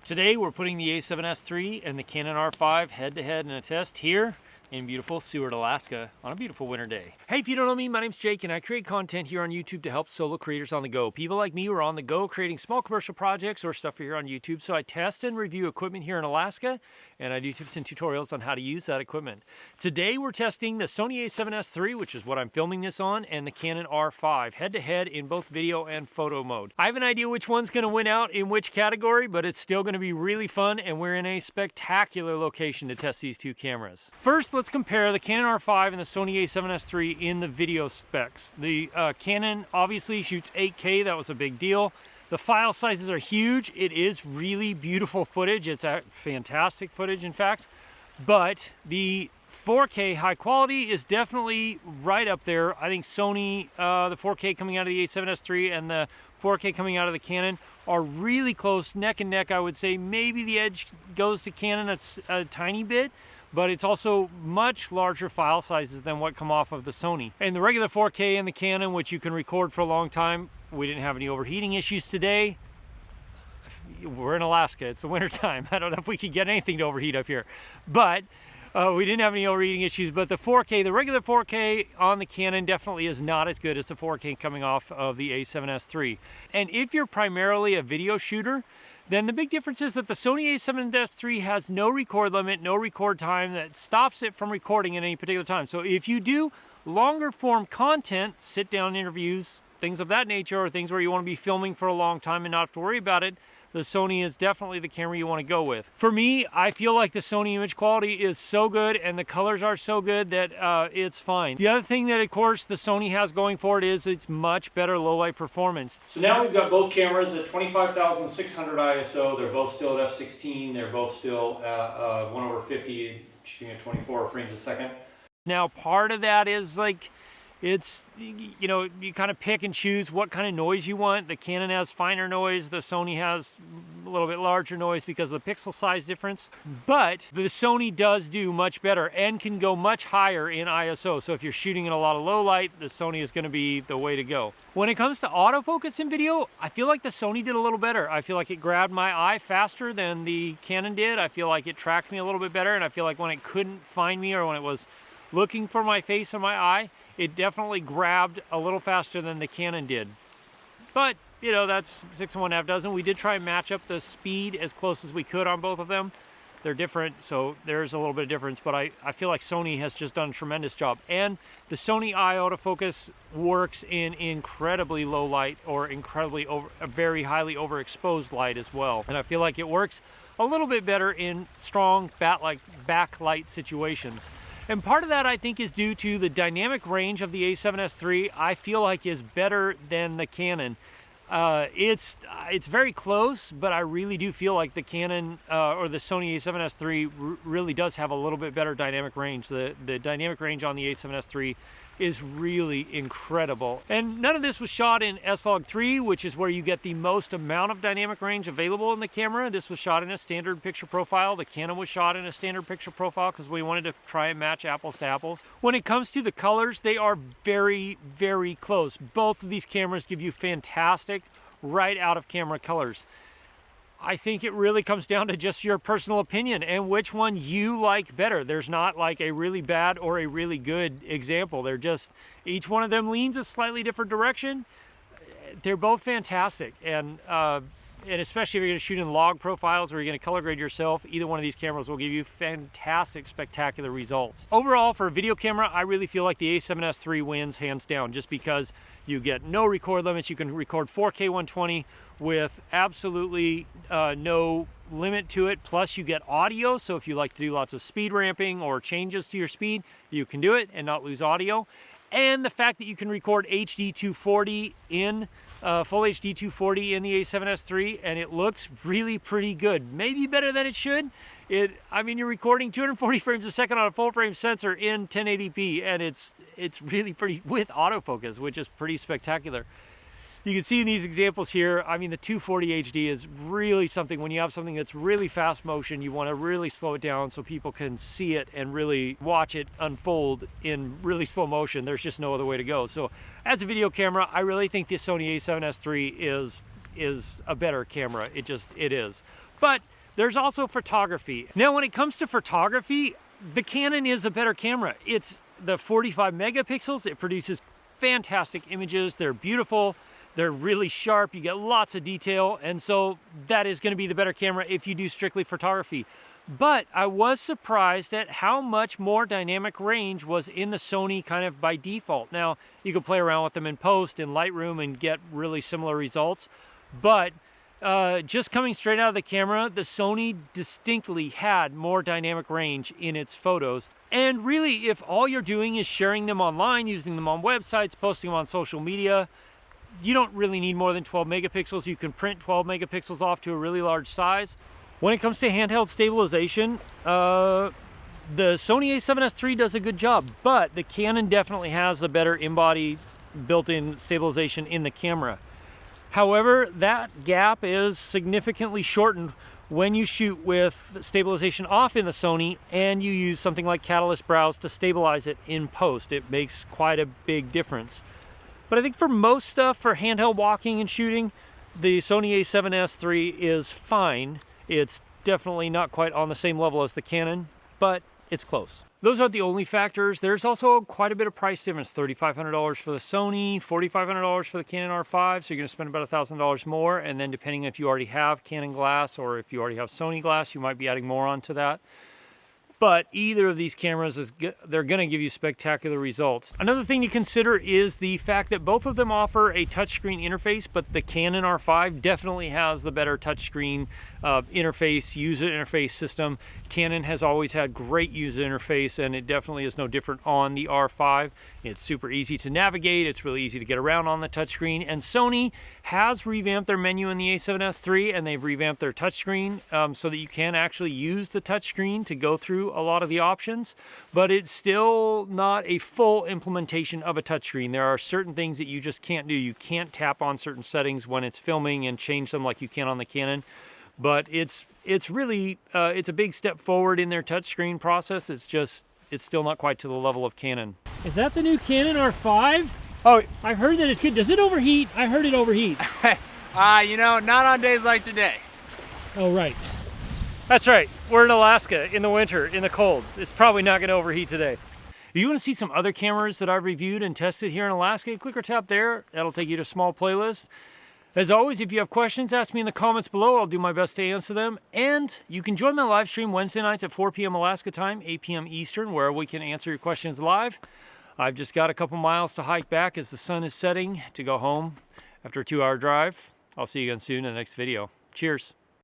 Today we're putting the A7S III and the Canon R5 head-to-head in a test here in beautiful Seward, Alaska on a beautiful winter day. Hey, if you don't know me, my name's Jake and I create content here on YouTube to help solo creators on the go. People like me who are on the go creating small commercial projects or stuff here on YouTube. So I test and review equipment here in Alaska and I do tips and tutorials on how to use that equipment. Today we're testing the Sony a7s III, which is what I'm filming this on, and the Canon R5 head-to-head in both video and photo mode. I have an idea which one's going to win out in which category, but it's still going to be really fun and we're in a spectacular location to test these two cameras. First, let's compare the Canon R5 and the Sony a7s III in the video specs. The Canon obviously shoots 8K, that was a big deal. The file sizes are huge. It is really beautiful footage. It's fantastic footage, in fact. But the 4K high quality is definitely right up there. I think Sony, the 4K coming out of the a7s III and the 4K coming out of the Canon are really close, neck and neck, I would say. Maybe the edge goes to Canon a tiny bit, but it's also much larger file sizes than what come off of the Sony. And the regular 4K in the Canon, which you can record for a long time, we didn't have any overheating issues today. We're in Alaska, it's the winter time. I don't know if we could get anything to overheat up here, but we didn't have any overheating issues. But the 4K, the regular 4K on the Canon definitely is not as good as the 4K coming off of the a7s III. And if you're primarily a video shooter, then the big difference is that the Sony a7s III has no record limit, no record time that stops it from recording at any particular time. So if you do longer form content, sit down interviews, things of that nature, or things where you want to be filming for a long time and not have to worry about it, the Sony is definitely the camera you want to go with. For me, I feel like the Sony image quality is so good and the colors are so good that it's fine. The other thing that, of course, the Sony has going for it is it's much better low light performance. So now we've got both cameras at 25,600 ISO. They're both still at f16. They're both still at 1/50, shooting at 24 frames a second. Now, part of that is like, it's, you know, you kind of pick and choose what kind of noise you want. The Canon has finer noise, the Sony has a little bit larger noise because of the pixel size difference. But the Sony does do much better and can go much higher in ISO. So if you're shooting in a lot of low light, the Sony is going to be the way to go. When it comes to autofocus in video, I feel like the Sony did a little better. I feel like it grabbed my eye faster than the Canon did. I feel like it tracked me a little bit better, and I feel like when it couldn't find me or when it was looking for my face or my eye, it definitely grabbed a little faster than the Canon did. But, you know, that's 6 and 1/2 dozen. We did try and match up the speed as close as we could on both of them. They're different, so there's a little bit of difference, but I feel like Sony has just done a tremendous job. And the Sony eye autofocus works in incredibly low light or very highly overexposed light as well. And I feel like it works a little bit better in strong backlight situations. And part of that, I think, is due to the dynamic range of the a7s III. I feel like is better than the Canon. It's very close, but I really do feel like the Canon or the Sony a7s III really does have a little bit better dynamic range. The dynamic range on the a7s III is really incredible. And none of this was shot in S-Log3, which is where you get the most amount of dynamic range available in the camera. This was shot in a standard picture profile. The Canon was shot in a standard picture profile because we wanted to try and match apples to apples. When it comes to the colors, they are very, very close. Both of these cameras give you fantastic right out of camera colors. I think it really comes down to just your personal opinion and which one you like better. There's not like a really bad or a really good example. They're just, each one of them leans a slightly different direction. They're both fantastic. And especially if you're going to shoot in log profiles or you're going to color grade yourself, either one of these cameras will give you fantastic, spectacular results. Overall, for a video camera, I really feel like the a7s III wins hands down just because you get no record limits. You can record 4K 120 with absolutely no limit to it. Plus you get audio. So if you like to do lots of speed ramping or changes to your speed, you can do it and not lose audio. And the fact that you can record HD 240 in full HD 240 in the a7s III, and it looks really pretty good. Maybe better than it should. I mean, you're recording 240 frames a second on a full frame sensor in 1080p, and it's really pretty with autofocus, which is pretty spectacular. You can see in these examples here, I mean, the 240 HD is really something. When you have something that's really fast motion, you want to really slow it down so people can see it and really watch it unfold in really slow motion. There's just no other way to go. So as a video camera, I really think the Sony a7s III is a better camera. It is. But there's also photography. Now, when it comes to photography, the Canon is a better camera. It's the 45 megapixels. It produces fantastic images. They're beautiful. They're really sharp. You get lots of detail. And so that is going to be the better camera if you do strictly photography. But I was surprised at how much more dynamic range was in the Sony kind of by default. Now, you can play around with them in post, in Lightroom, and get really similar results. But just coming straight out of the camera, the Sony distinctly had more dynamic range in its photos. And really, if all you're doing is sharing them online, using them on websites, posting them on social media, you don't really need more than 12 megapixels. You can print 12 megapixels off to a really large size. When it comes to handheld stabilization, the Sony a7s III does a good job, but the Canon definitely has a better in-body built-in stabilization in the camera. However, that gap is significantly shortened when you shoot with stabilization off in the Sony and you use something like Catalyst Browse to stabilize it in post. It makes quite a big difference. But I think for most stuff, for handheld walking and shooting, the Sony a7s III is fine. It's definitely not quite on the same level as the Canon, but it's close. Those aren't the only factors. There's also quite a bit of price difference. $3,500 for the Sony, $4,500 for the Canon R5, so you're gonna spend about $1,000 more, and then depending if you already have Canon glass or if you already have Sony glass, you might be adding more onto that. But either of these cameras, they're gonna give you spectacular results. Another thing to consider is the fact that both of them offer a touchscreen interface, but the Canon R5 definitely has the better touchscreen interface, user interface system. Canon has always had great user interface, and it definitely is no different on the R5. It's super easy to navigate, it's really easy to get around on the touchscreen, and Sony has revamped their menu in the a7s III, and they've revamped their touchscreen so that you can actually use the touchscreen to go through a lot of the options, but it's still not a full implementation of a touchscreen. There are certain things that you just can't do. You can't tap on certain settings when it's filming and change them like you can on the Canon. But it's really it's a big step forward in their touchscreen process. It's still not quite to the level of Canon. Is that the new Canon R5? Oh, I heard that it's good. Does it overheat? I heard it overheats. you know, not on days like today. Oh, right. That's right. We're in Alaska in the winter, in the cold. It's probably not going to overheat today. If you want to see some other cameras that I've reviewed and tested here in Alaska, click or tap there. That'll take you to a small playlist. As always, if you have questions, ask me in the comments below. I'll do my best to answer them. And you can join my live stream Wednesday nights at 4 p.m. Alaska time, 8 p.m. Eastern, where we can answer your questions live. I've just got a couple miles to hike back as the sun is setting to go home after a 2-hour drive. I'll see you again soon in the next video. Cheers.